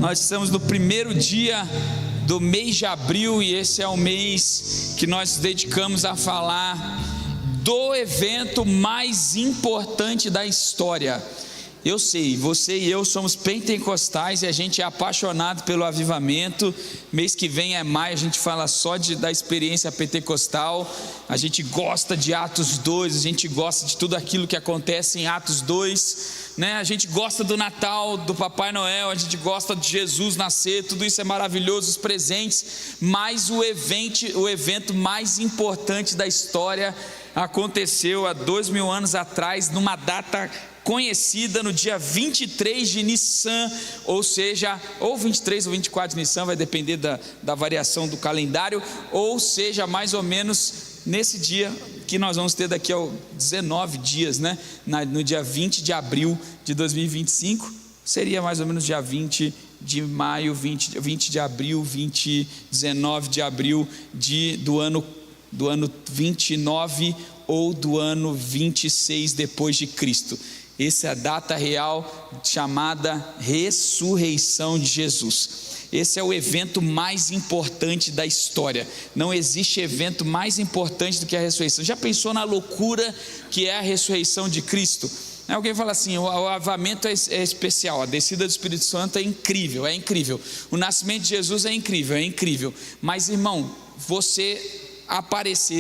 Nós estamos no primeiro dia do mês de abril e esse é o mês que nós dedicamos a falar do evento mais importante da história. Eu sei, você e eu somos pentecostais e a gente é apaixonado pelo avivamento. Mês que vem é maio, a gente fala só da experiência pentecostal. A gente gosta de Atos 2, a gente gosta de tudo aquilo que acontece em Atos 2, né? A gente gosta do Natal, do Papai Noel, a gente gosta de Jesus nascer, tudo isso é maravilhoso, os presentes. Mas o evento mais importante da história aconteceu há 2000 anos atrás, numa data conhecida, no dia 23 de Nissan, ou seja, ou 23 ou 24 de Nissan, vai depender da variação do calendário, ou seja, mais ou menos nesse dia que nós vamos ter daqui a 19 dias, né? No dia 20 de abril de 2025, seria mais ou menos dia 20 de maio, 20 de abril, 19 de abril do ano 29 ou do ano 26 depois de Cristo. Essa é a data real chamada ressurreição de Jesus. Esse é o evento mais importante da história. Não existe evento mais importante do que a ressurreição. Já pensou na loucura que é a ressurreição de Cristo? Alguém fala assim, o avivamento é especial, a descida do Espírito Santo é incrível, o nascimento de Jesus é incrível, mas irmão,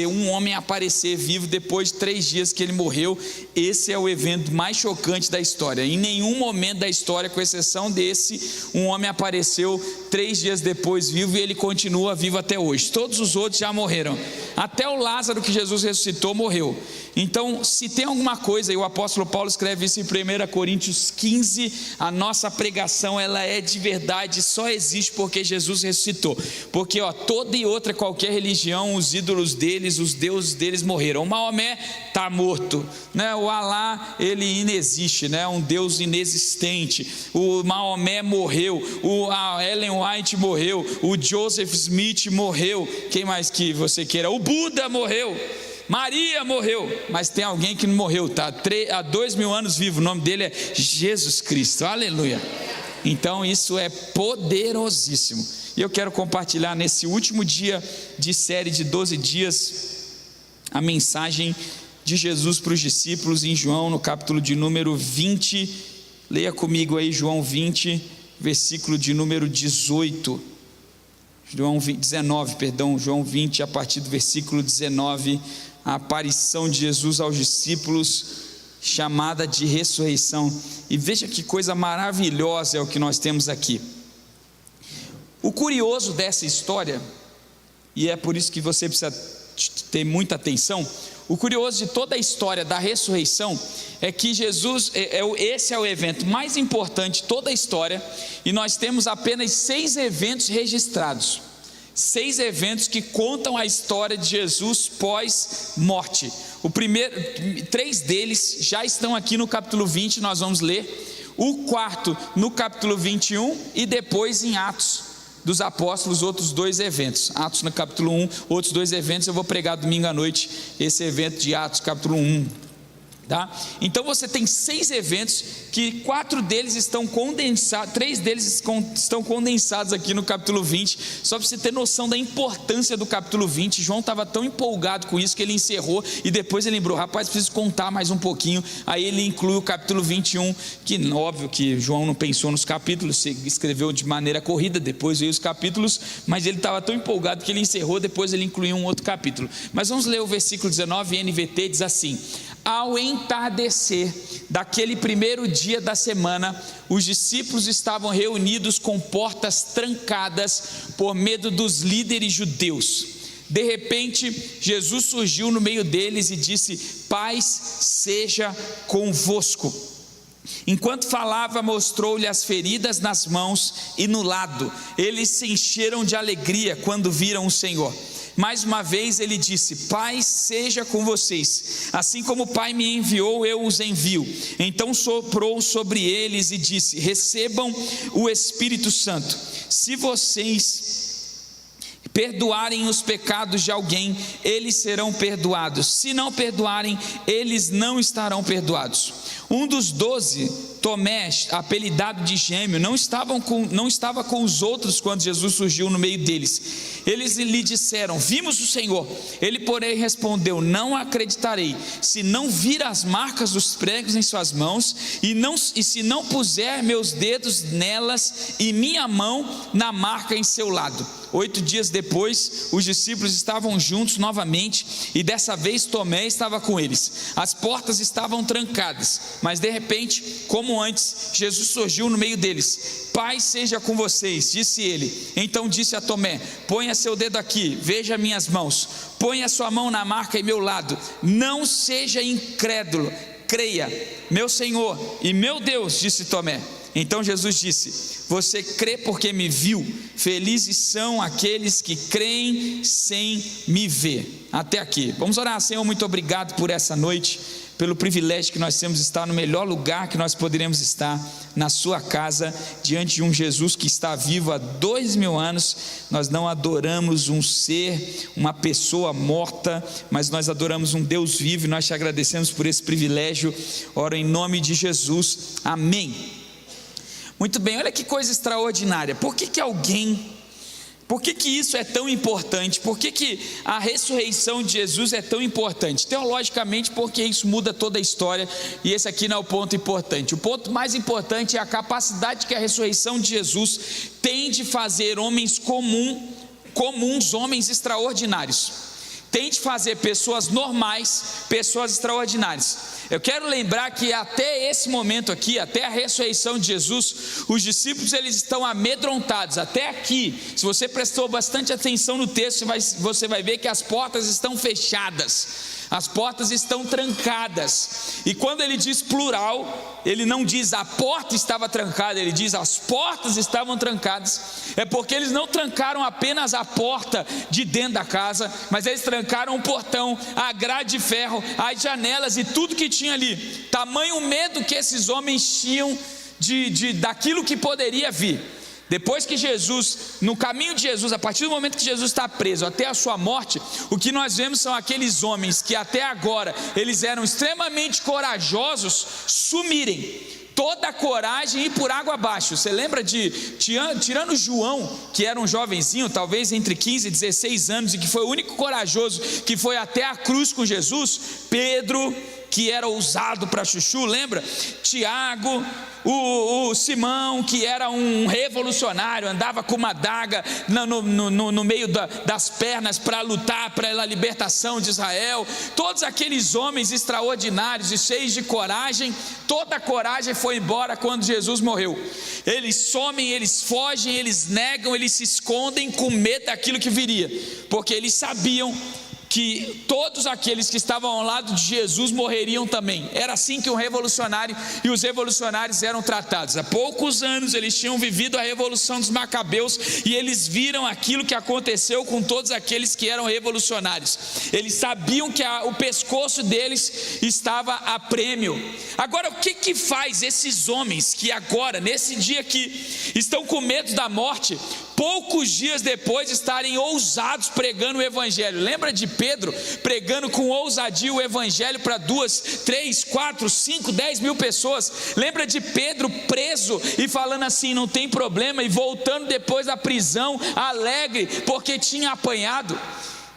um homem aparecer vivo depois de 3 dias que ele morreu, esse é o evento mais chocante da história. Em nenhum momento da história, com exceção desse, um homem apareceu 3 dias depois vivo e ele continua vivo até hoje. Todos os outros já morreram, até o Lázaro que Jesus ressuscitou morreu. Então, se tem alguma coisa, e o apóstolo Paulo escreve isso em 1 Coríntios 15, a nossa pregação ela é de verdade, só existe porque Jesus ressuscitou. Porque toda e outra qualquer religião, os ídolos deles, os deuses deles morreram. O Maomé está morto, né? O Alá, ele inexiste, né? Um Deus inexistente. O Maomé morreu, a Ellen White morreu, o Joseph Smith morreu, quem mais que você queira? O Buda morreu, Maria morreu, mas tem alguém que não morreu, tá? Há 2000 anos vivo, o nome dele é Jesus Cristo, aleluia. Então isso é poderosíssimo. E eu quero compartilhar nesse último dia de série de 12 dias a mensagem de Jesus para os discípulos em João, no capítulo de número 20. Leia comigo aí João 20, versículo de número 18. João 20, a partir do versículo 19, a aparição de Jesus aos discípulos, chamada de ressurreição. E veja que coisa maravilhosa é o que nós temos aqui. O curioso dessa história, e é por isso que você precisa ter muita atenção, o curioso de toda a história da ressurreição é que Jesus, esse é o evento mais importante de toda a história, e nós temos apenas 6 eventos registrados, 6 eventos que contam a história de Jesus pós-morte. 3 deles já estão aqui no capítulo 20, nós vamos ler, o 4 no capítulo 21 e depois em Atos dos Apóstolos, outros 2 eventos, Atos no capítulo 1, outros 2 eventos, eu vou pregar domingo à noite, esse evento de Atos capítulo 1, tá? Então você tem 6 eventos, que 4 deles estão condensados, 3 deles estão condensados aqui no capítulo 20, só para você ter noção da importância do capítulo 20, João estava tão empolgado com isso, que ele encerrou, e depois ele lembrou, rapaz, preciso contar mais um pouquinho, aí ele inclui o capítulo 21, que óbvio que João não pensou nos capítulos, escreveu de maneira corrida, depois veio os capítulos, mas ele estava tão empolgado que ele encerrou, depois ele incluiu um outro capítulo. Mas vamos ler o versículo 19, NVT diz assim: ao entardecer daquele primeiro dia da semana, os discípulos estavam reunidos com portas trancadas por medo dos líderes judeus. De repente, Jesus surgiu no meio deles e disse: paz seja convosco. Enquanto falava, mostrou-lhe as feridas nas mãos e no lado. Eles se encheram de alegria quando viram o Senhor. Mais uma vez ele disse: paz seja com vocês, assim como o Pai me enviou, eu os envio. Então soprou sobre eles e disse: recebam o Espírito Santo. Se vocês perdoarem os pecados de alguém, eles serão perdoados. Se não perdoarem, eles não estarão perdoados. Um dos 12 Tomé, apelidado de Gêmeo, não estava com os outros quando Jesus surgiu no meio deles. Eles lhe disseram: vimos o Senhor. Ele, porém, respondeu: não acreditarei, se não vir as marcas dos pregos em suas mãos, e se não puser meus dedos nelas e minha mão na marca em seu lado. 8 dias depois, os discípulos estavam juntos novamente, e dessa vez Tomé estava com eles. As portas estavam trancadas, mas de repente, como antes, Jesus surgiu no meio deles. Paz seja com vocês, disse ele. Então disse a Tomé: ponha seu dedo aqui, veja minhas mãos, ponha sua mão na marca em meu lado, não seja incrédulo, creia. Meu Senhor e meu Deus, disse Tomé. Então Jesus disse: você crê porque me viu, felizes são aqueles que creem sem me ver. Até aqui, vamos orar. Senhor, muito obrigado por essa noite, pelo privilégio que nós temos de estar no melhor lugar que nós poderíamos estar, na sua casa, diante de um Jesus que está vivo há 2000 anos. Nós não adoramos um ser, uma pessoa morta, mas nós adoramos um Deus vivo, e nós te agradecemos por esse privilégio. Oro em nome de Jesus, amém. Muito bem, olha que coisa extraordinária. Por que isso é tão importante? Por que a ressurreição de Jesus é tão importante? Teologicamente, porque isso muda toda a história, e esse aqui não é o ponto importante. O ponto mais importante é a capacidade que a ressurreição de Jesus tem de fazer homens comuns, homens extraordinários. Tem de fazer pessoas normais, pessoas extraordinárias. Eu quero lembrar que até esse momento aqui, até a ressurreição de Jesus, os discípulos eles estão amedrontados. Até aqui, se você prestou bastante atenção no texto, você vai ver que as portas estão fechadas. As portas estão trancadas. E quando ele diz plural, ele não diz a porta estava trancada, ele diz as portas estavam trancadas. É porque eles não trancaram apenas a porta de dentro da casa, mas eles trancaram o portão, a grade de ferro, as janelas e tudo que tinha ali. Tamanho medo que esses homens tinham daquilo que poderia vir. Depois que Jesus, no caminho de Jesus, a partir do momento que Jesus está preso até a sua morte, o que nós vemos são aqueles homens que até agora eles eram extremamente corajosos sumirem. Toda a coragem e ir por água abaixo. Você lembra tirando João, que era um jovenzinho, talvez entre 15 e 16 anos, e que foi o único corajoso que foi até a cruz com Jesus? Pedro, que era ousado para chuchu, lembra? Tiago, o Simão, que era um revolucionário, andava com uma adaga no meio das pernas para lutar pela libertação de Israel. Todos aqueles homens extraordinários e cheios de coragem, toda a coragem foi embora quando Jesus morreu. Eles somem, eles fogem, eles negam, eles se escondem com medo daquilo que viria, porque eles sabiam que todos aqueles que estavam ao lado de Jesus morreriam também. Era assim que um revolucionário e os revolucionários eram tratados. Há poucos anos eles tinham vivido a revolução dos Macabeus, e eles viram aquilo que aconteceu com todos aqueles que eram revolucionários. Eles sabiam que o pescoço deles estava a prêmio. Agora, o que faz esses homens que agora, nesse dia que estão com medo da morte, poucos dias depois estarem ousados pregando o evangelho? Lembra de Pedro pregando com ousadia o evangelho para 2, 3, 4, 5, 10 mil pessoas? Lembra de Pedro preso e falando assim, não tem problema, e voltando depois da prisão alegre porque tinha apanhado?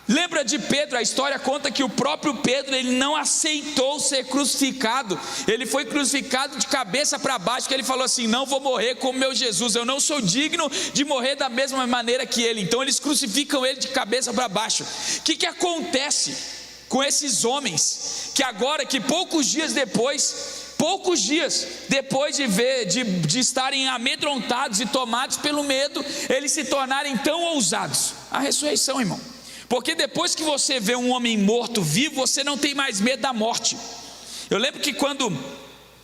Lembra de Pedro? A história conta que o próprio Pedro, ele não aceitou ser crucificado. Ele foi crucificado de cabeça para baixo, que ele falou assim: não vou morrer como meu Jesus, eu não sou digno de morrer da mesma maneira que ele. Então eles crucificam ele de cabeça para baixo. O que acontece com esses homens que agora, que poucos dias depois de estarem amedrontados e tomados pelo medo, eles se tornarem tão ousados? A ressurreição, irmão. Porque depois que você vê um homem morto vivo, você não tem mais medo da morte. Eu lembro que quando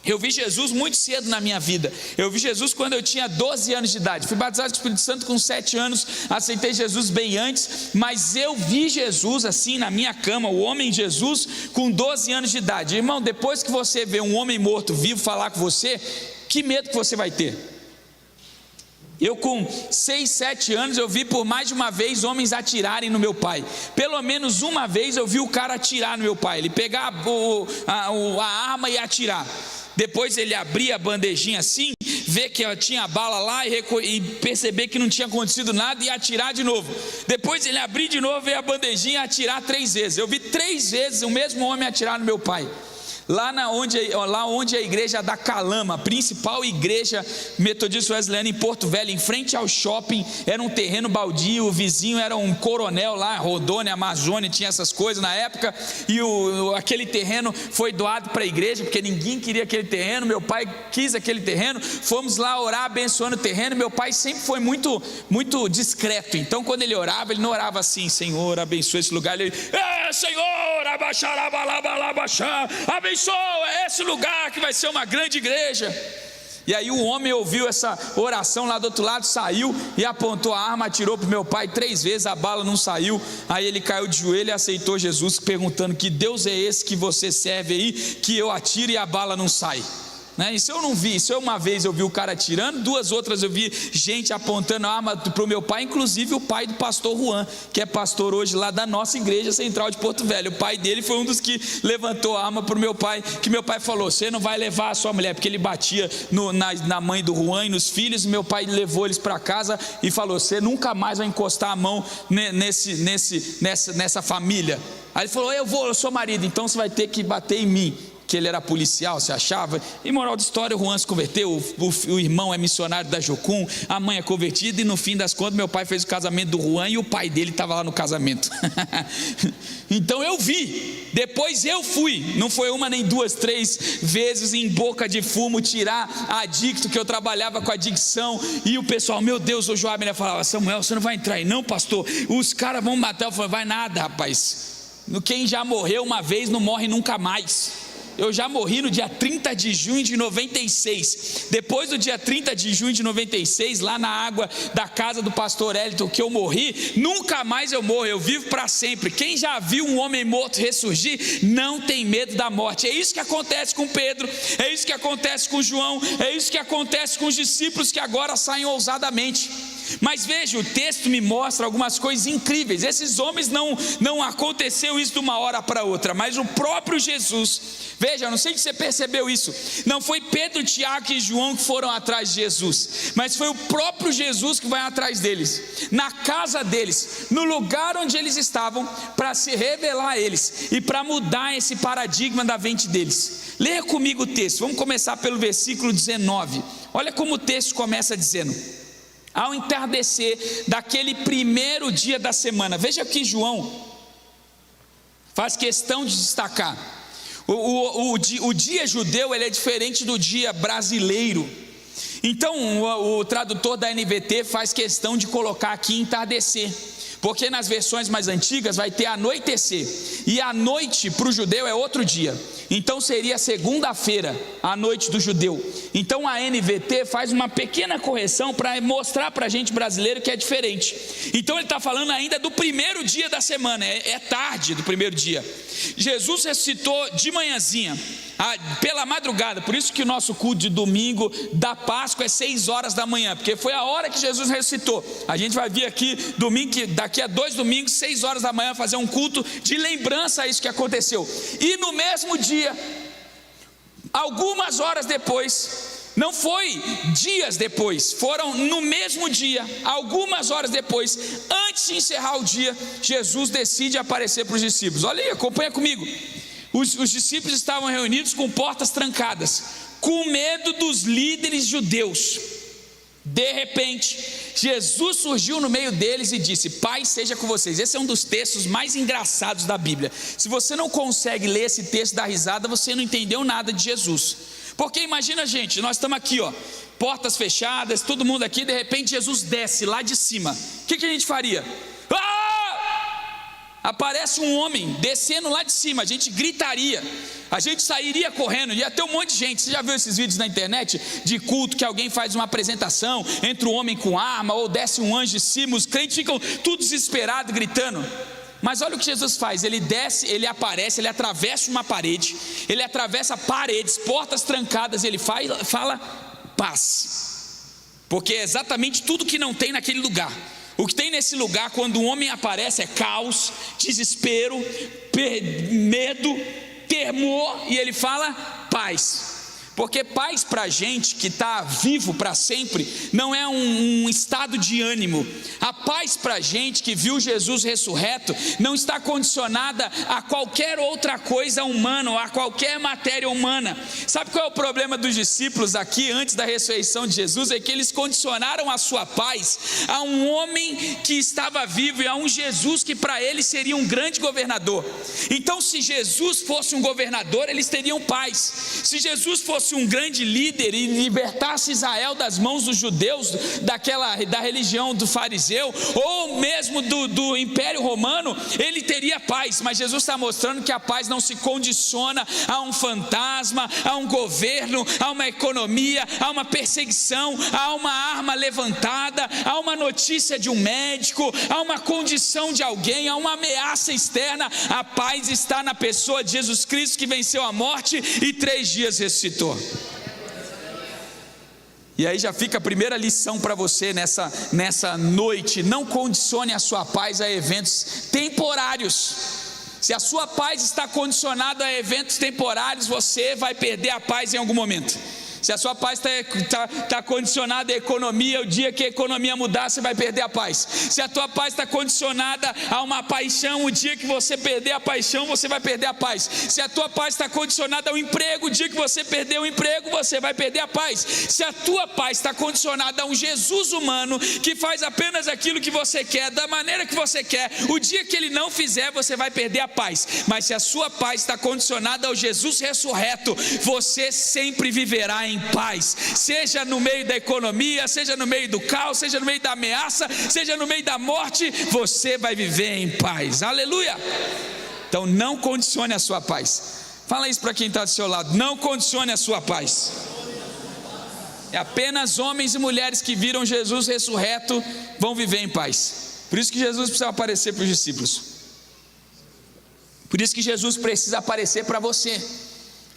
eu vi Jesus muito cedo na minha vida, eu vi Jesus quando eu tinha 12 anos de idade, fui batizado com o Espírito Santo com 7 anos, aceitei Jesus bem antes, mas eu vi Jesus assim na minha cama, o homem Jesus, com 12 anos de idade. Irmão, depois que você vê um homem morto vivo falar com você, que medo que você vai ter? Eu com 6, 7 anos, eu vi por mais de uma vez homens atirarem no meu pai. Pelo menos uma vez eu vi o cara atirar no meu pai, ele pegar a arma e atirar. Depois ele abria a bandejinha assim, ver que tinha a bala lá e perceber que não tinha acontecido nada e atirar de novo. Depois ele abrir de novo, ver a bandejinha e atirar 3 vezes. Eu vi 3 vezes o mesmo homem atirar no meu pai. Lá onde a igreja da Calama, a principal igreja metodista wesleyana em Porto Velho, em frente ao shopping, era um terreno baldio, o vizinho era um coronel lá, Rondônia, Amazônia, tinha essas coisas na época, e aquele terreno foi doado para a igreja, porque ninguém queria aquele terreno, meu pai quis aquele terreno, fomos lá orar abençoando o terreno. Meu pai sempre foi muito, muito discreto, então quando ele orava, ele não orava assim: Senhor, abençoa esse lugar, ele, Senhor, abençoa, é esse lugar que vai ser uma grande igreja. E aí o homem ouviu essa oração lá do outro lado, saiu e apontou a arma, atirou para o meu pai 3 vezes, a bala não saiu. Aí ele caiu de joelho e aceitou Jesus, perguntando: que Deus é esse que você serve aí, que eu atiro e a bala não sai? Isso eu não vi. Isso uma vez eu vi o cara atirando, 2 outras eu vi gente apontando a arma para o meu pai, inclusive o pai do pastor Juan, que é pastor hoje lá da nossa igreja central de Porto Velho. O pai dele foi um dos que levantou a arma para o meu pai, que meu pai falou: você não vai levar a sua mulher, porque ele batia na mãe do Juan e nos filhos. Meu pai levou eles para casa e falou: você nunca mais vai encostar a mão nessa família. Aí ele falou: eu sou marido, então você vai ter que bater em mim. Que ele era policial, se achava. E moral da história, o Juan se converteu, o irmão é missionário da Jocum, a mãe é convertida, e no fim das contas meu pai fez o casamento do Juan e o pai dele estava lá no casamento. Então eu vi, depois eu fui, não foi 1 nem 2, 3 vezes em boca de fumo tirar adicto, que eu trabalhava com adicção, e o pessoal: meu Deus, o Joab falava: Samuel, você não vai entrar aí não, pastor, os caras vão matar. Eu falei: vai nada, rapaz, quem já morreu uma vez não morre nunca mais. Eu já morri no dia 30 de junho de 96. Depois do dia 30 de junho de 96, lá na água da casa do pastor Elton, que eu morri, nunca mais eu morro, eu vivo para sempre. Quem já viu um homem morto ressurgir, não tem medo da morte. É isso que acontece com Pedro, é isso que acontece com João, é isso que acontece com os discípulos que agora saem ousadamente. Mas veja, o texto me mostra algumas coisas incríveis. Esses homens não aconteceu isso de uma hora para outra, mas o próprio Jesus. Veja, eu não sei se você percebeu isso. Não foi Pedro, Tiago e João que foram atrás de Jesus, mas foi o próprio Jesus que vai atrás deles, na casa deles, no lugar onde eles estavam, para se revelar a eles e para mudar esse paradigma da mente deles. Leia comigo o texto, vamos começar pelo versículo 19. Olha como o texto começa dizendo: ao entardecer daquele primeiro dia da semana. Veja que João faz questão de destacar: o dia judeu ele é diferente do dia brasileiro. Então o tradutor da NVT faz questão de colocar aqui entardecer, porque nas versões mais antigas vai ter anoitecer, e a noite para o judeu é outro dia. Então seria segunda-feira, a noite do judeu. Então a NVT faz uma pequena correção para mostrar para a gente brasileiro que é diferente. Então ele está falando ainda do primeiro dia da semana, é tarde do primeiro dia. Jesus ressuscitou de manhãzinha, pela madrugada. Por isso que o nosso culto de domingo da Páscoa é 6 horas da manhã, porque foi a hora que Jesus ressuscitou. A gente vai vir aqui domingo, daqui a 2 domingos, 6 horas da manhã, fazer um culto de lembrança a isso que aconteceu. E no mesmo dia, algumas horas depois, não foi dias depois, foram no mesmo dia, algumas horas depois, antes de encerrar o dia, Jesus decide aparecer para os discípulos. Olha aí, acompanha comigo. Os discípulos estavam reunidos com portas trancadas, com medo dos líderes judeus. De repente, Jesus surgiu no meio deles e disse: paz seja com vocês. Esse é um dos textos mais engraçados da Bíblia. Se você não consegue ler esse texto da risada, você não entendeu nada de Jesus. Porque imagina, gente, nós estamos aqui, portas fechadas, todo mundo aqui, de repente Jesus desce lá de cima. O que a gente faria? Aparece um homem descendo lá de cima, a gente gritaria, a gente sairia correndo, ia ter um monte de gente. Você já viu esses vídeos na internet de culto que alguém faz uma apresentação, entra um homem com arma ou desce um anjo de cima, os crentes ficam tudo desesperados gritando. Mas olha o que Jesus faz: ele desce, ele aparece, ele atravessa uma parede, ele atravessa paredes, portas trancadas, ele fala paz, porque é exatamente tudo que não tem naquele lugar. O que tem nesse lugar, quando um homem aparece, é caos, desespero, medo, temor, e ele fala paz. porque paz para a gente que está vivo para sempre não é um estado de ânimo. A paz para a gente que viu Jesus ressurreto não está condicionada a qualquer outra coisa humana, ou a qualquer matéria humana. Sabe qual é o problema dos discípulos aqui antes da ressurreição de Jesus? É que eles condicionaram a sua paz a um homem que estava vivo e a um Jesus que para eles seria um grande governador. Então, se Jesus fosse um governador, eles teriam paz. Se Jesus fosse um grande líder e libertasse Israel das mãos dos judeus, da religião do fariseu, ou mesmo do Império Romano, ele teria paz. Mas Jesus está mostrando que a paz não se condiciona a um fantasma, a um governo, a uma economia, a uma perseguição, a uma arma levantada, a uma notícia de um médico, a uma condição de alguém, a uma ameaça externa. A paz está na pessoa de Jesus Cristo, que venceu a morte e 3 dias ressuscitou. E aí já fica a primeira lição para você nessa noite: não condicione a sua paz a eventos temporários. Se a sua paz está condicionada a eventos temporários, você vai perder a paz em algum momento. Se a sua paz está condicionada à economia, o dia que a economia mudar, você vai perder a paz. Se a tua paz está condicionada a uma paixão, o dia que você perder a paixão, você vai perder a paz. Se a tua paz está condicionada ao emprego, o dia que você perder o emprego, você vai perder a paz. Se a tua paz está condicionada a um Jesus humano, que faz apenas aquilo que você quer, da maneira que você quer, o dia que ele não fizer, você vai perder a paz. Mas se a sua paz está condicionada ao Jesus ressurreto, você sempre viverá em paz, seja no meio da economia, seja no meio do caos, seja no meio da ameaça, seja no meio da morte, você vai viver em paz. Aleluia! Então não condicione a sua paz. Fala isso para quem está do seu lado: não condicione a sua paz. É apenas homens e mulheres que viram Jesus ressurreto vão viver em paz. Por isso que Jesus precisa aparecer para os discípulos. Por isso que Jesus precisa aparecer para você.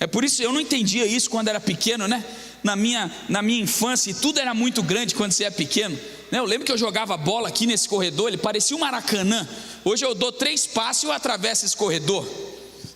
É por isso, eu não entendia isso quando era pequeno, né? Na minha infância, e tudo era muito grande quando você é pequeno, né? Eu lembro que eu jogava bola aqui nesse corredor, ele parecia um Maracanã. Hoje eu dou 3 passos e eu atravesso esse corredor,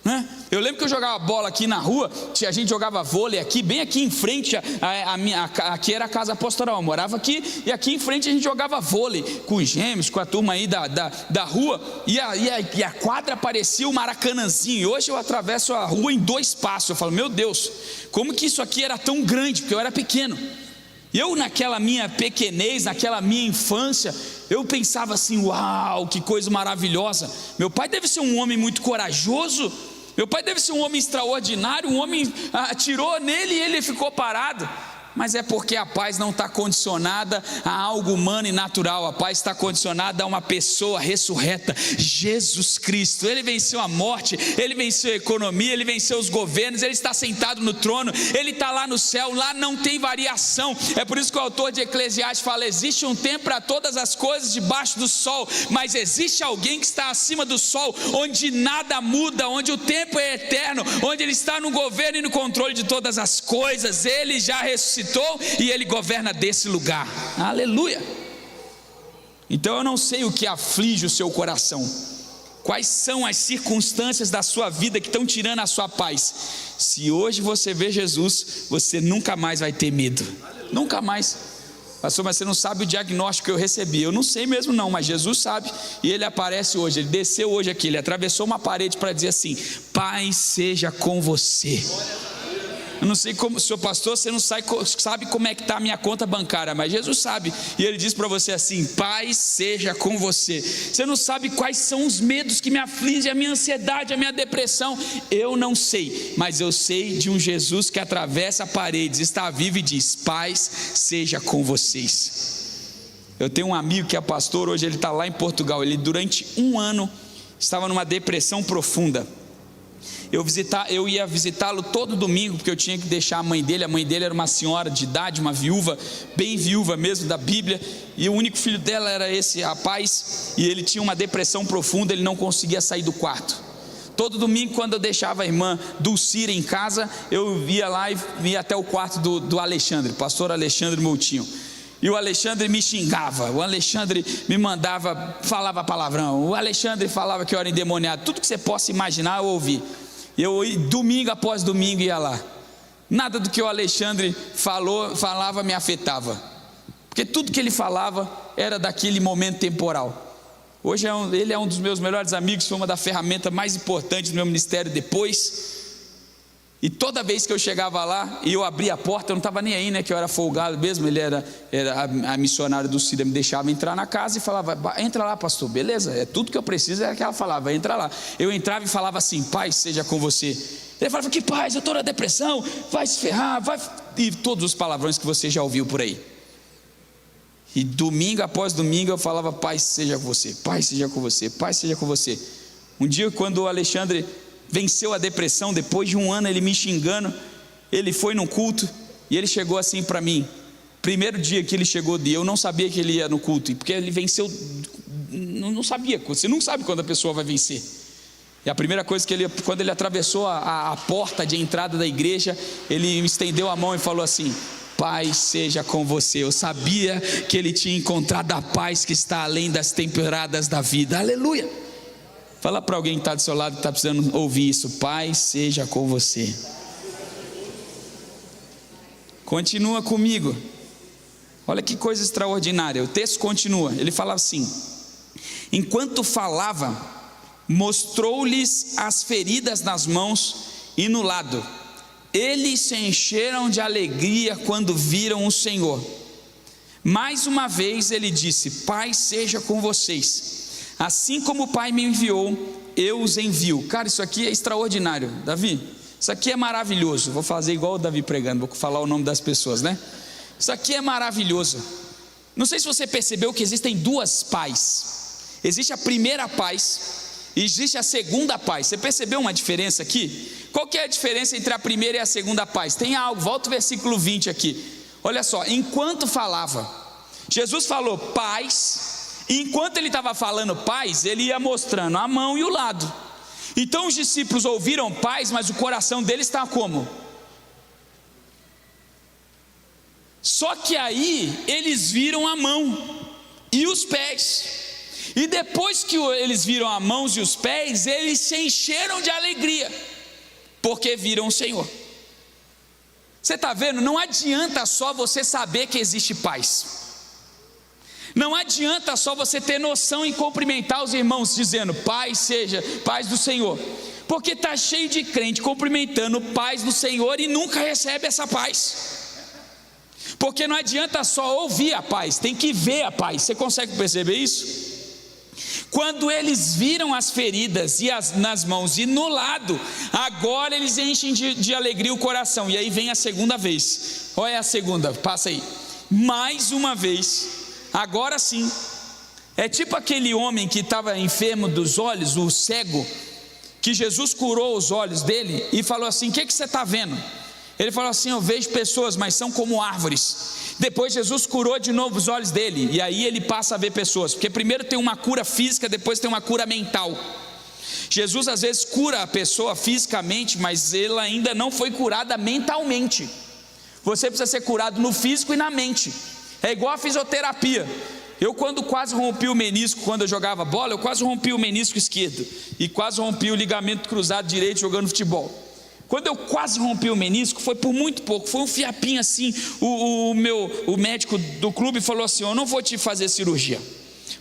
né? Eu lembro que eu jogava bola aqui na rua, a gente jogava vôlei aqui, bem aqui em frente, aqui era a casa pastoral, eu morava aqui, e aqui em frente a gente jogava vôlei, com os gêmeos, com a turma aí da rua, e a quadra parecia um Maracanãzinho. E hoje eu atravesso a rua em 2 passos, eu falo: meu Deus, como que isso aqui era tão grande, porque eu era pequeno. E eu, naquela minha pequenez, naquela minha infância, eu pensava assim: uau, que coisa maravilhosa, meu pai deve ser um homem muito corajoso, meu pai deve ser um homem extraordinário, um homem atirou nele e ele ficou parado. Mas é porque a paz não está condicionada a algo humano e natural. A paz está condicionada a uma pessoa ressurreta, Jesus Cristo. Ele venceu a morte, ele venceu a economia, ele venceu os governos, ele está sentado no trono, ele está lá no céu, lá não tem variação. É por isso que o autor de Eclesiastes fala: existe um tempo para todas as coisas debaixo do sol, mas existe alguém que está acima do sol, onde nada muda, onde o tempo é eterno, onde ele está no governo e no controle de todas as coisas. Ele já ressuscitou e ele governa desse lugar. Aleluia! Então eu não sei o que aflige o seu coração, quais são as circunstâncias da sua vida que estão tirando a sua paz. Se hoje você vê Jesus, você nunca mais vai ter medo. Nunca mais. Pastor, mas você não sabe o diagnóstico que eu recebi. Eu não sei mesmo não, mas Jesus sabe. E ele aparece hoje, ele desceu hoje aqui, ele atravessou uma parede para dizer assim: paz seja com você. Eu não sei como, senhor pastor, você não sabe como é que está a minha conta bancária, mas Jesus sabe, e ele diz para você assim: paz seja com você. Você não sabe quais são os medos que me afligem, a minha ansiedade, a minha depressão. Eu não sei, mas eu sei de um Jesus que atravessa paredes, está vivo e diz: paz seja com vocês. Eu tenho um amigo que é pastor, hoje ele está lá em Portugal. Ele durante 1 ano estava numa depressão profunda. Eu ia visitá-lo todo domingo, porque eu tinha que deixar a mãe dele era uma senhora de idade, uma viúva, bem viúva mesmo da Bíblia, e o único filho dela era esse rapaz, e ele tinha uma depressão profunda, ele não conseguia sair do quarto. Todo domingo, quando eu deixava a irmã Dulcira em casa, eu ia lá e ia até o quarto do Alexandre, pastor Alexandre Moutinho. E o Alexandre me xingava, o Alexandre me falava palavrão, o Alexandre falava que eu era endemoniado, tudo que você possa imaginar eu ouvi. Eu domingo após domingo ia lá. Nada do que o Alexandre falava me afetava, porque tudo que ele falava era daquele momento temporal. Hoje ele é um dos meus melhores amigos, foi uma das ferramentas mais importantes do meu ministério depois. E toda vez que eu chegava lá e eu abria a porta, eu não estava nem aí, né, que eu era folgado mesmo. Ele era a missionária do Cida, me deixava entrar na casa e falava: entra lá, pastor, beleza, é tudo que eu preciso, é que ela falava, entra lá. Eu entrava e falava assim: paz seja com você. Ele falava: que paz, eu estou na depressão, vai se ferrar, vai... E todos os palavrões que você já ouviu por aí. E domingo após domingo eu falava: paz seja com você, paz seja com você, paz seja com você. Um dia, quando o Alexandre venceu a depressão, depois de um ano ele me xingando, ele foi num culto e ele chegou assim para mim. Primeiro dia que ele chegou, eu não sabia que ele ia no culto, porque ele venceu, não sabia, você não sabe quando a pessoa vai vencer. E a primeira coisa que quando ele atravessou a porta de entrada da igreja, ele estendeu a mão e falou assim: paz seja com você. Eu sabia que ele tinha encontrado a paz que está além das temporadas da vida. Aleluia. Fala para alguém que está do seu lado, que está precisando ouvir isso: paz seja com você. Continua comigo. Olha que coisa extraordinária. O texto continua, ele fala assim: enquanto falava, mostrou-lhes as feridas nas mãos e no lado. Eles se encheram de alegria quando viram o Senhor. Mais uma vez ele disse: paz seja com vocês. Assim como o Pai me enviou, eu os envio. Cara, isso aqui é extraordinário, Davi. Isso aqui é maravilhoso. Vou fazer igual o Davi pregando, vou falar o nome das pessoas, né? Isso aqui é maravilhoso. Não sei se você percebeu que existem duas paz. Existe a primeira paz e existe a segunda paz. Você percebeu uma diferença aqui? Qual que é a diferença entre a primeira e a segunda paz? Tem algo, volta o versículo 20 aqui. Olha só, enquanto falava, Jesus falou paz. E enquanto ele estava falando paz, ele ia mostrando a mão e o lado. Então os discípulos ouviram paz, mas o coração deles está como? Só que aí eles viram a mão e os pés. E depois que eles viram as mãos e os pés, eles se encheram de alegria, porque viram o Senhor. Você está vendo? Não adianta só você saber que existe paz. Não adianta só você ter noção e cumprimentar os irmãos dizendo paz seja, paz do Senhor, porque está cheio de crente cumprimentando paz do Senhor e nunca recebe essa paz. Porque não adianta só ouvir a paz, tem que ver a paz. Você consegue perceber isso? Quando eles viram as feridas nas mãos e no lado, agora eles enchem de alegria o coração. E aí vem a segunda vez. Olha a segunda, passa aí. Mais uma vez. Agora sim, é tipo aquele homem que estava enfermo dos olhos, o cego, que Jesus curou os olhos dele e falou assim: o que você está vendo? Ele falou assim: eu vejo pessoas, mas são como árvores. Depois Jesus curou de novo os olhos dele, e aí ele passa a ver pessoas, porque primeiro tem uma cura física, depois tem uma cura mental. Jesus às vezes cura a pessoa fisicamente, mas ela ainda não foi curada mentalmente. Você precisa ser curado no físico e na mente. É igual a fisioterapia. Eu quando quase rompi o menisco, quando eu jogava bola, eu quase rompi o menisco esquerdo e quase rompi o ligamento cruzado direito jogando futebol. Quando eu quase rompi o menisco, foi por muito pouco, foi um fiapinho assim. O médico do clube falou assim: eu não vou te fazer cirurgia,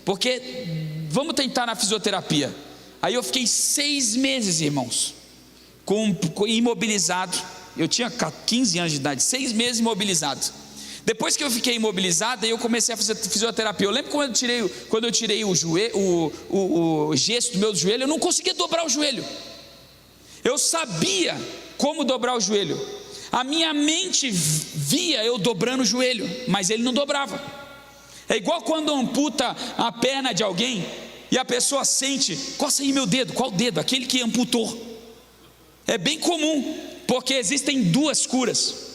porque vamos tentar na fisioterapia. Aí eu fiquei 6 meses, irmãos, imobilizado. Eu tinha 15 anos de idade, 6 meses imobilizado. Depois que eu fiquei imobilizado, eu comecei a fazer fisioterapia. Eu lembro quando eu tirei o gesso do meu joelho, eu não conseguia dobrar o joelho. Eu sabia como dobrar o joelho. A minha mente via eu dobrando o joelho, mas ele não dobrava. É igual quando amputa a perna de alguém e a pessoa sente: coça aí meu dedo. Qual dedo? Aquele que amputou. É bem comum, porque existem duas curas.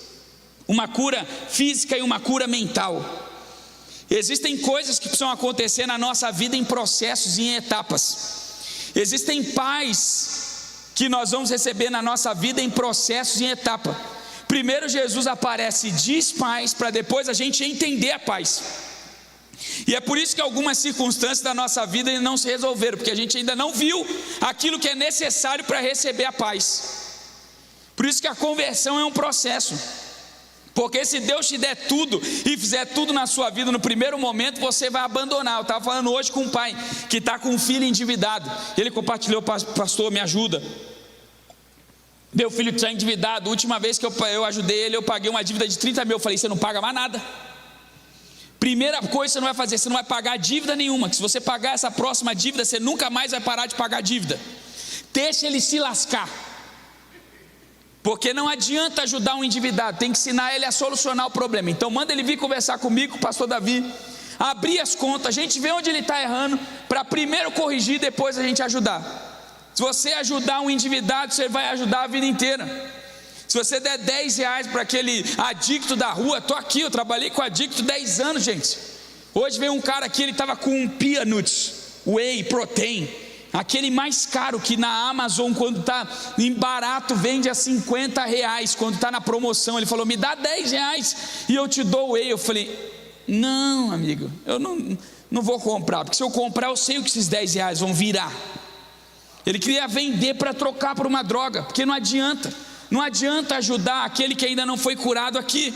Uma cura física e uma cura mental. Existem coisas que precisam acontecer na nossa vida em processos e em etapas. Existem paz que nós vamos receber na nossa vida em processos e em etapa. Primeiro Jesus aparece e diz paz, para depois a gente entender a paz. E é por isso que algumas circunstâncias da nossa vida ainda não se resolveram, porque a gente ainda não viu aquilo que é necessário para receber a paz. Por isso que a conversão é um processo. Porque se Deus te der tudo e fizer tudo na sua vida no primeiro momento, você vai abandonar. Eu estava falando hoje com um pai que está com um filho endividado. Ele compartilhou: pastor, me ajuda, meu filho está endividado. A última vez que eu ajudei ele, eu paguei uma dívida de 30 mil. Eu falei: você não paga mais nada. Primeira coisa que você não vai fazer, você não vai pagar dívida nenhuma, que se você pagar essa próxima dívida, você nunca mais vai parar de pagar dívida. Deixa ele se lascar. Porque não adianta ajudar um endividado, tem que ensinar ele a solucionar o problema. Então manda ele vir conversar comigo, com o pastor Davi, abrir as contas, a gente vê onde ele está errando, para primeiro corrigir, depois a gente ajudar. Se você ajudar um endividado, você vai ajudar a vida inteira. Se você der 10 reais para aquele adicto da rua, estou aqui, eu trabalhei com adicto 10 anos, gente. Hoje veio um cara aqui, ele estava com um Peanuts, Whey Protein, aquele mais caro que na Amazon, quando está em barato, vende a 50 reais, quando está na promoção. Ele falou: me dá 10 reais e eu te dou o Whey. Eu falei: não, amigo, eu não vou comprar, porque se eu comprar eu sei o que esses 10 reais vão virar. Ele queria vender para trocar por uma droga, porque não adianta ajudar aquele que ainda não foi curado aqui.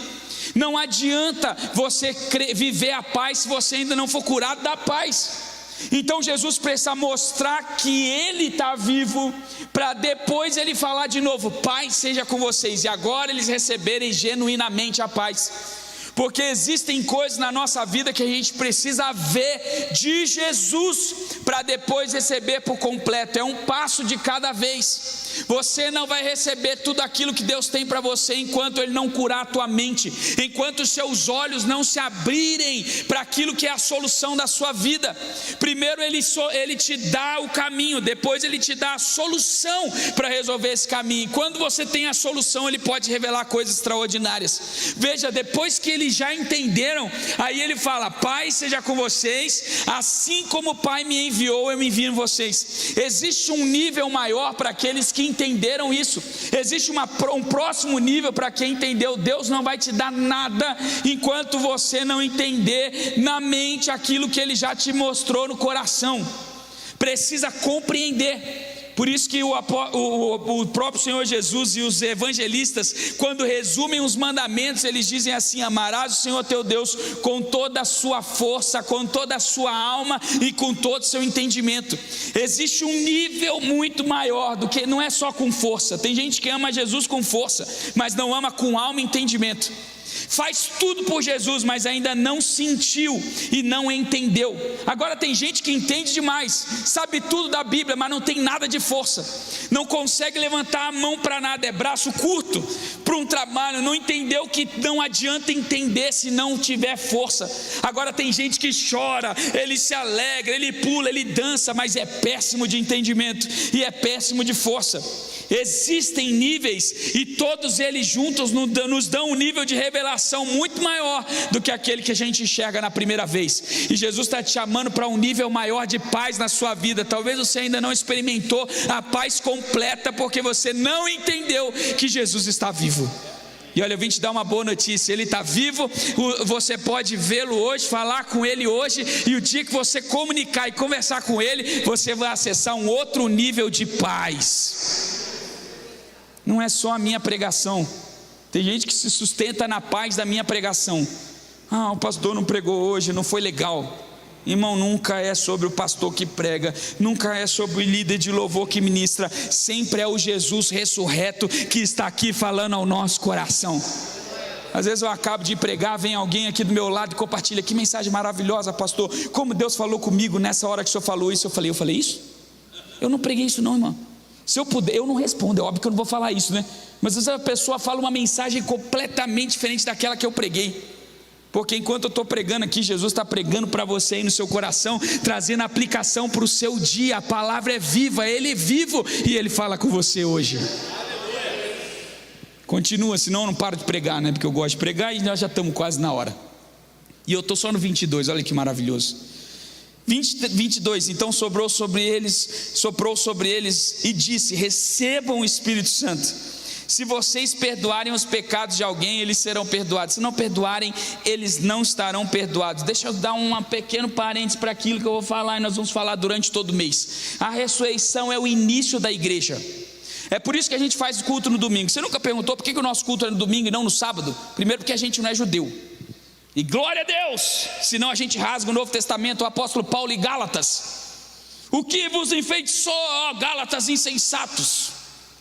Não adianta você viver a paz se você ainda não for curado da paz. Então Jesus precisa mostrar que Ele está vivo, para depois Ele falar de novo: paz seja com vocês, e agora eles receberem genuinamente a paz. Porque existem coisas na nossa vida que a gente precisa ver de Jesus, para depois receber por completo. É um passo de cada vez. Você não vai receber tudo aquilo que Deus tem para você enquanto Ele não curar a tua mente, enquanto os seus olhos não se abrirem para aquilo que é a solução da sua vida. Primeiro Ele te dá o caminho, depois Ele te dá a solução para resolver esse caminho. E quando você tem a solução, Ele pode revelar coisas extraordinárias. Veja, depois que eles já entenderam, aí Ele fala: paz seja com vocês, assim como o Pai me enviou, eu me envio em vocês. Existe um nível maior para aqueles que entenderam isso. Existe um próximo nível para quem entendeu. Deus não vai te dar nada enquanto você não entender na mente aquilo que Ele já te mostrou no coração. Precisa compreender. Por isso que o próprio Senhor Jesus e os evangelistas, quando resumem os mandamentos, eles dizem assim: amarás o Senhor teu Deus com toda a sua força, com toda a sua alma e com todo o seu entendimento. Existe um nível muito maior do que, não é só com força. Tem gente que ama Jesus com força, mas não ama com alma e entendimento. Faz tudo por Jesus, mas ainda não sentiu e não entendeu. Agora tem gente que entende demais, sabe tudo da Bíblia, mas não tem nada de força, não consegue levantar a mão para nada, é braço curto para um trabalho, não entendeu que não adianta entender se não tiver força. Agora tem gente que chora, ele se alegra, ele pula, ele dança, mas é péssimo de entendimento e é péssimo de força. Existem níveis e todos eles juntos nos dão um nível de revelação muito maior do que aquele que a gente enxerga na primeira vez. E Jesus está te chamando para um nível maior de paz na sua vida. Talvez você ainda não experimentou a paz completa porque você não entendeu que Jesus está vivo. E olha, eu vim te dar uma boa notícia: Ele está vivo, você pode vê-lo hoje, falar com Ele hoje, e o dia que você comunicar e conversar com Ele, você vai acessar um outro nível de paz. Não é só a minha pregação. Tem gente que se sustenta na paz da minha pregação. Ah, o pastor não pregou hoje, não foi legal. Irmão, nunca é sobre o pastor que prega, nunca é sobre o líder de louvor que ministra, sempre é o Jesus ressurreto que está aqui falando ao nosso coração. Às vezes eu acabo de pregar, vem alguém aqui do meu lado e compartilha: que mensagem maravilhosa, pastor, como Deus falou comigo nessa hora que o senhor falou isso. Eu falei isso? Eu não preguei isso não, irmão. Se eu puder, eu não respondo, é óbvio que eu não vou falar isso, né? Mas às vezes a pessoa fala uma mensagem completamente diferente daquela que eu preguei. Porque enquanto eu estou pregando aqui, Jesus está pregando para você aí no seu coração, trazendo aplicação para o seu dia. A palavra é viva, Ele é vivo e Ele fala com você hoje. Continua, senão eu não paro de pregar, né? Porque eu gosto de pregar e nós já estamos quase na hora. E eu estou só no 22, olha que maravilhoso. 22, então soprou sobre eles e disse: recebam o Espírito Santo. Se vocês perdoarem os pecados de alguém, eles serão perdoados. Se não perdoarem, eles não estarão perdoados. Deixa eu dar um pequeno parênteses para aquilo que eu vou falar, e nós vamos falar durante todo o mês. A ressurreição é o início da igreja. É por isso que a gente faz o culto no domingo. Você nunca perguntou por que o nosso culto é no domingo e não no sábado? Primeiro, porque a gente não é judeu. E glória a Deus, senão a gente rasga o Novo Testamento, o apóstolo Paulo e Gálatas. O que vos enfeitiçou, ó Gálatas insensatos?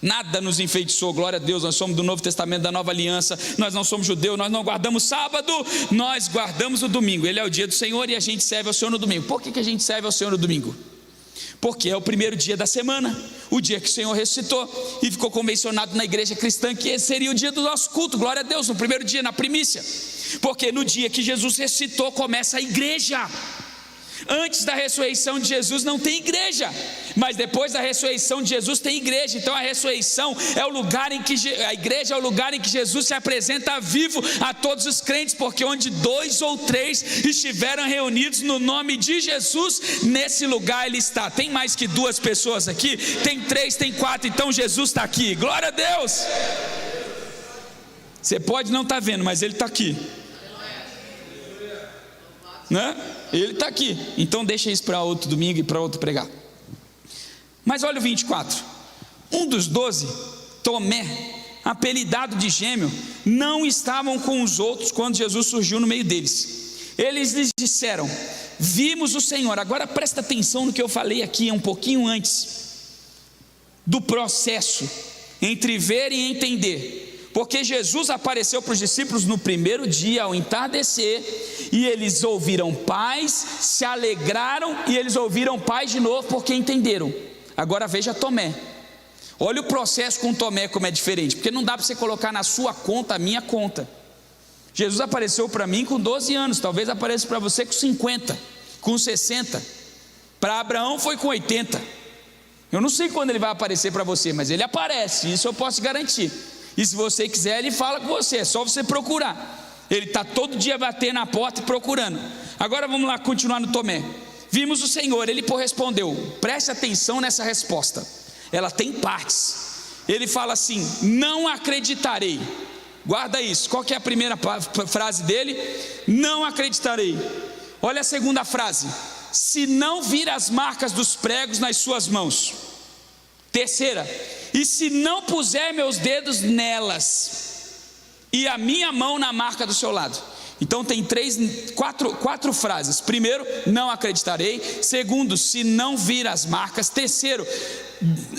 Nada nos enfeitiçou, glória a Deus. Nós somos do Novo Testamento, da Nova Aliança. Nós não somos judeus, nós não guardamos sábado, nós guardamos o domingo. Ele é o dia do Senhor e a gente serve ao Senhor no domingo. Por que a gente serve ao Senhor no domingo? Porque é o primeiro dia da semana, o dia que o Senhor ressuscitou, e ficou convencionado na igreja cristã que esse seria o dia do nosso culto, glória a Deus, no primeiro dia, na primícia. Porque no dia que Jesus ressuscitou começa a igreja. Antes da ressurreição de Jesus não tem igreja, mas depois da ressurreição de Jesus tem igreja. Então a ressurreição é o lugar em que a igreja é o lugar em que Jesus se apresenta vivo a todos os crentes, porque onde 2 ou 3 estiveram reunidos no nome de Jesus, nesse lugar ele está. Tem mais que 2 pessoas aqui? Tem 3, tem 4, então Jesus está aqui, glória a Deus. Você pode não estar vendo, mas ele está aqui, né? Ele está aqui. Então deixa isso para outro domingo e para outro pregar. Mas olha o 24. Um dos 12, Tomé, apelidado de gêmeo, não estavam com os outros quando Jesus surgiu no meio deles. Eles lhes disseram: vimos o Senhor. Agora presta atenção no que eu falei aqui um pouquinho antes do processo entre ver e entender. Porque Jesus apareceu para os discípulos no primeiro dia, ao entardecer, e eles ouviram paz, se alegraram, e eles ouviram paz de novo, porque entenderam. Agora veja Tomé. Olha o processo com Tomé como é diferente, porque não dá para você colocar na sua conta a minha conta. Jesus apareceu para mim com 12 anos, talvez apareça para você com 50, com 60. Para Abraão foi com 80. Eu não sei quando ele vai aparecer para você, mas ele aparece, isso eu posso garantir. E se você quiser, ele fala com você, é só você procurar. Ele está todo dia batendo na porta e procurando. Agora vamos lá continuar no Tomé. Vimos o Senhor, ele respondeu. Preste atenção nessa resposta, ela tem partes. Ele fala assim: não acreditarei. Guarda isso. Qual que é a primeira frase dele? Não acreditarei. Olha a segunda frase: se não vir as marcas dos pregos nas suas mãos. Terceira: e se não puser meus dedos nelas, e a minha mão na marca do seu lado. Então tem quatro frases. Primeiro, não acreditarei. Segundo, se não vir as marcas. Terceiro,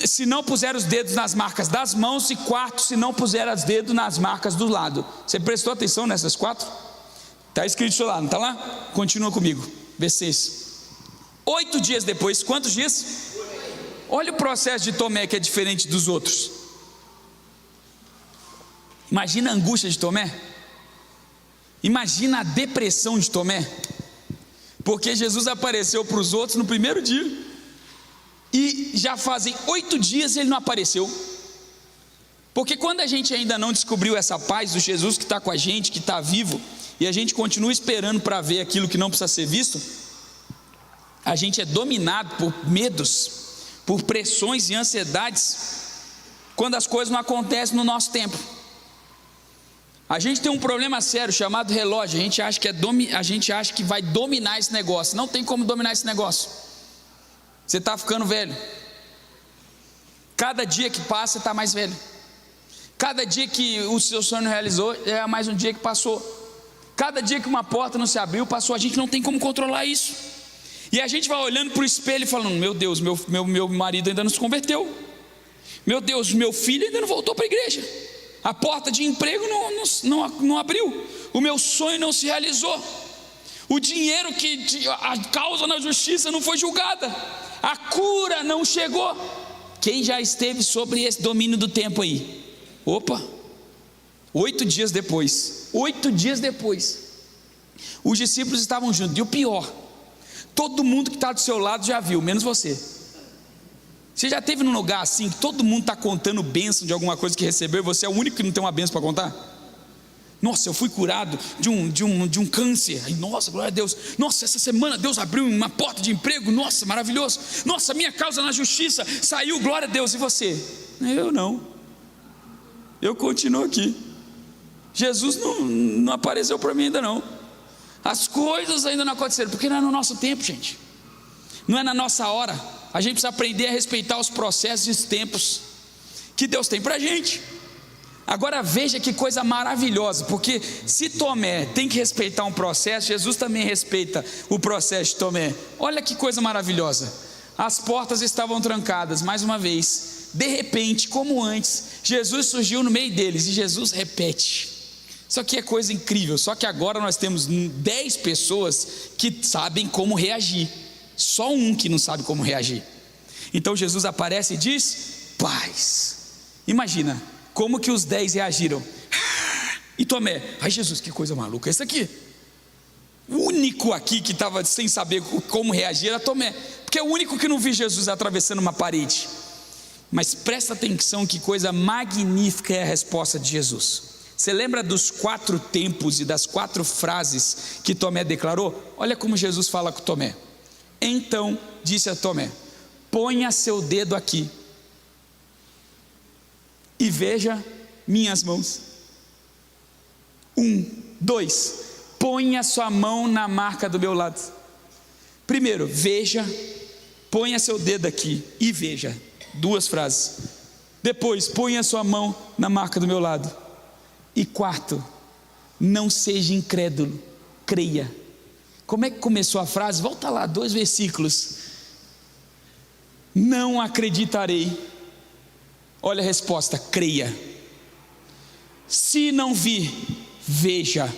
se não puser os dedos nas marcas das mãos. E quarto, se não puser os dedos nas marcas do lado. Você prestou atenção nessas 4? Está escrito do seu lado, não está lá? Continua comigo, V6. 8 dias depois, quantos dias? Olha o processo de Tomé, que é diferente dos outros. Imagina a angústia de Tomé. Imagina a depressão de Tomé. Porque Jesus apareceu para os outros no primeiro dia, e já fazem 8 dias ele não apareceu. Porque quando a gente ainda não descobriu essa paz do Jesus que está com a gente, que está vivo, e a gente continua esperando para ver aquilo que não precisa ser visto, a gente é dominado por medos, por pressões e ansiedades, quando as coisas não acontecem no nosso tempo. A gente tem um problema sério chamado relógio. A gente acha que vai dominar esse negócio. Não tem como dominar esse negócio. Você está ficando velho. Cada dia que passa você está mais velho. Cada dia que o seu sonho realizou é mais um dia que passou. Cada dia que uma porta não se abriu, passou. A gente não tem como controlar isso. E a gente vai olhando para o espelho e falando: meu Deus, meu marido ainda não se converteu. Meu Deus, meu filho ainda não voltou para a igreja. A porta de emprego não abriu. O meu sonho não se realizou. O dinheiro a causa na justiça não foi julgada. A cura não chegou. Quem já esteve sobre esse domínio do tempo aí? Opa! 8 dias depois, os discípulos estavam juntos. E o pior, todo mundo que está do seu lado já viu, menos você. Você já esteve num lugar assim, que todo mundo está contando bênção de alguma coisa que recebeu, e você é o único que não tem uma bênção para contar? Nossa, eu fui curado de um câncer. Ai, nossa, glória a Deus. Nossa, essa semana Deus abriu uma porta de emprego. Nossa, maravilhoso. Nossa, minha causa na justiça saiu, glória a Deus. E você? Eu não. Eu continuo aqui. Jesus não apareceu para mim ainda não. As coisas ainda não aconteceram, porque não é no nosso tempo, gente. Não é na nossa hora. A gente precisa aprender a respeitar os processos e os tempos. que Deus tem para a gente. Agora veja que coisa maravilhosa, porque se Tomé tem que respeitar um processo, Jesus também respeita o processo de Tomé. Olha que coisa maravilhosa, as portas estavam trancadas, mais uma vez, de repente, como antes, Jesus surgiu no meio deles, e Jesus repete. Isso aqui é coisa incrível, só que agora nós temos 10 pessoas que sabem como reagir, só um que não sabe como reagir. Então Jesus aparece e diz, paz. Imagina como que os 10 reagiram. E Tomé, ai Jesus, que coisa maluca esse aqui. O único aqui que estava sem saber como reagir era Tomé, porque é o único que não viu Jesus atravessando uma parede. Mas presta atenção, que coisa magnífica é a resposta de Jesus. Você lembra dos 4 tempos e das 4 frases que Tomé declarou? Olha como Jesus fala com Tomé. Então disse a Tomé, ponha seu dedo aqui e veja minhas mãos. 1, 2, ponha sua mão na marca do meu lado. Primeiro, veja, ponha seu dedo aqui e veja. 2 frases. Depois, ponha sua mão na marca do meu lado. E 4, não seja incrédulo, creia. Como é que começou a frase? Volta lá, 2 versículos. Não acreditarei. Olha a resposta, creia. Se não vir, veja.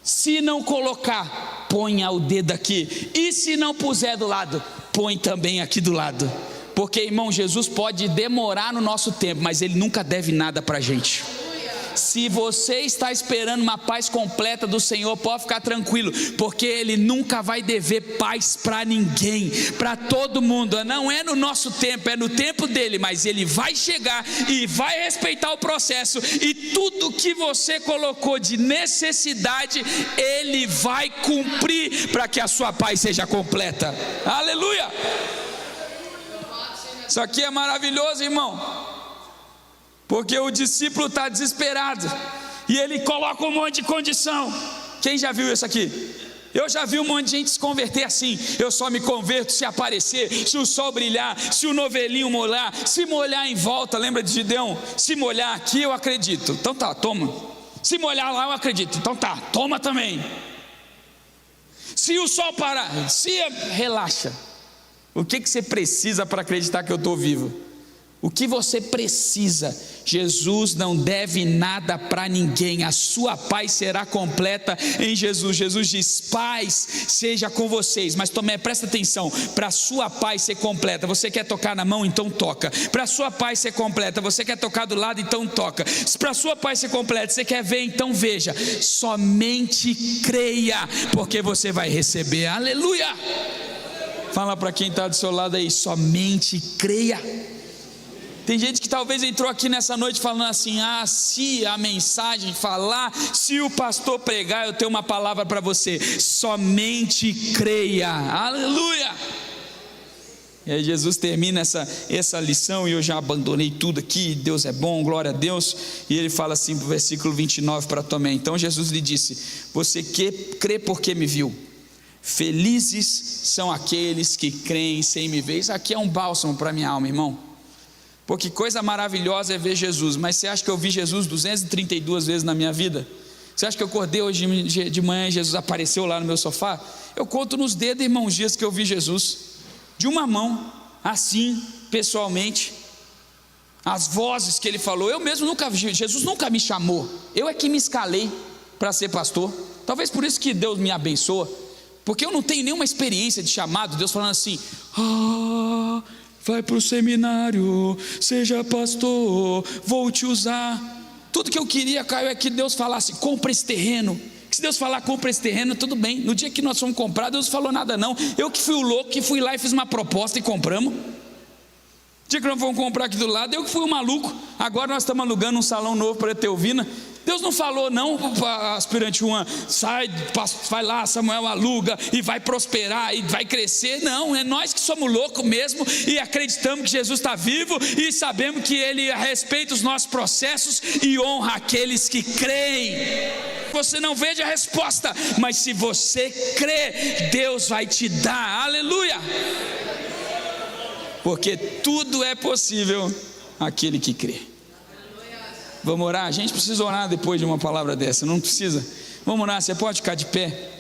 Se não colocar, ponha o dedo aqui. E se não puser do lado, põe também aqui do lado. Porque, irmão, Jesus pode demorar no nosso tempo, mas Ele nunca deve nada para a gente. Se você está esperando uma paz completa do Senhor, pode ficar tranquilo, porque Ele nunca vai dever paz para ninguém, para todo mundo. Não é no nosso tempo, é no tempo dele, mas Ele vai chegar e vai respeitar o processo, e tudo que você colocou de necessidade, Ele vai cumprir para que a sua paz seja completa. Aleluia! Isso aqui é maravilhoso, irmão. Porque o discípulo está desesperado, e ele coloca um monte de condição. Quem já viu isso aqui? Eu já vi um monte de gente se converter assim. Eu só me converto se aparecer, se o sol brilhar, se o novelinho molhar, se molhar em volta. Lembra de Gideão? Se molhar aqui eu acredito, então tá, toma. Se molhar lá eu acredito, então tá, toma também. Se o sol parar, relaxa. O que você precisa para acreditar que eu estou vivo? O que você precisa? Jesus não deve nada para ninguém. A sua paz será completa em Jesus. Jesus diz, paz seja com vocês. Mas Tomé, presta atenção, para a sua paz ser completa, você quer tocar na mão? Então toca. Para a sua paz ser completa, você quer tocar do lado? Então toca. Para a sua paz ser completa, você quer ver? Então veja. Somente creia, porque você vai receber. Aleluia! Fala para quem está do seu lado aí, somente creia. Tem gente que talvez entrou aqui nessa noite falando assim, se a mensagem falar, se o pastor pregar, eu tenho uma palavra para você, somente creia. Aleluia! E aí Jesus termina essa lição, e eu já abandonei tudo aqui, Deus é bom, glória a Deus. E ele fala assim, no versículo 29 para Tomé, então Jesus lhe disse, você crê porque me viu, felizes são aqueles que creem sem me ver. Isso aqui é um bálsamo para minha alma, irmão. Porque coisa maravilhosa é ver Jesus. Mas você acha que eu vi Jesus 232 vezes na minha vida? Você acha que eu acordei hoje de manhã e Jesus apareceu lá no meu sofá? Eu conto nos dedos, irmão, os dias que eu vi Jesus, de uma mão, assim, pessoalmente. As vozes que ele falou, eu mesmo nunca vi. Jesus nunca me chamou, eu é que me escalei para ser pastor. Talvez por isso que Deus me abençoa, porque eu não tenho nenhuma experiência de chamado. Deus falando assim, vai para o seminário, seja pastor, vou te usar. Tudo que eu queria, Caio, é que Deus falasse, compra esse terreno. Se Deus falar, compra esse terreno, tudo bem. No dia que nós fomos comprar, Deus não falou nada não. Eu que fui o louco, que fui lá e fiz uma proposta e compramos. No dia que nós fomos comprar aqui do lado, eu que fui o maluco. Agora nós estamos alugando um salão novo para Etelvina. Deus não falou não para aspirante Juan, sai, vai lá, Samuel, aluga e vai prosperar e vai crescer. Não, é nós que somos loucos mesmo e acreditamos que Jesus está vivo e sabemos que Ele respeita os nossos processos e honra aqueles que creem. Você não veja a resposta, mas se você crê, Deus vai te dar. Aleluia! Porque tudo é possível àquele que crê. Vamos orar? A gente precisa orar depois de uma palavra dessa, não precisa? Vamos orar, você pode ficar de pé?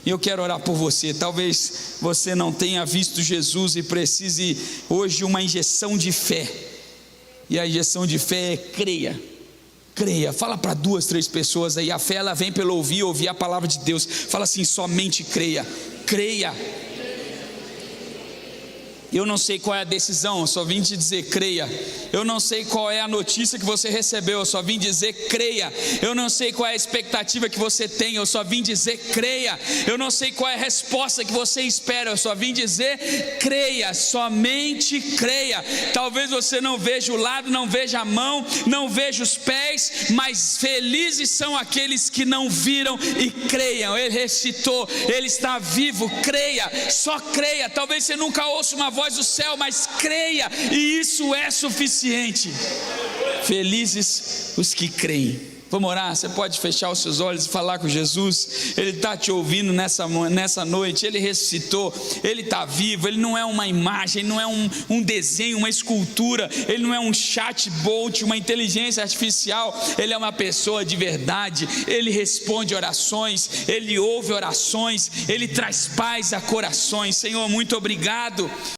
E eu quero orar por você. Talvez você não tenha visto Jesus e precise hoje de uma injeção de fé. E a injeção de fé é creia. Creia, fala para 2, 3 pessoas aí. A fé ela vem pelo ouvir a palavra de Deus. Fala assim, somente creia. Creia. Eu não sei qual é a decisão, eu só vim te dizer creia. Eu não sei qual é a notícia que você recebeu, eu só vim dizer creia. Eu não sei qual é a expectativa que você tem, eu só vim dizer creia. Eu não sei qual é a resposta que você espera, eu só vim dizer creia, somente creia. Talvez você não veja o lado, não veja a mão, não veja os pés, mas felizes são aqueles que não viram e creiam. Ele ressuscitou, Ele está vivo, creia, só creia. Talvez você nunca ouça uma voz do céu, mas creia, e isso é suficiente. Felizes os que creem. Vamos orar? Você pode fechar os seus olhos e falar com Jesus. Ele está te ouvindo nessa noite. Ele ressuscitou, Ele está vivo. Ele não é uma imagem, Ele não é um desenho, uma escultura. Ele não é um chatbot, uma inteligência artificial. Ele é uma pessoa de verdade. Ele responde orações, Ele ouve orações, Ele traz paz a corações. Senhor, muito obrigado.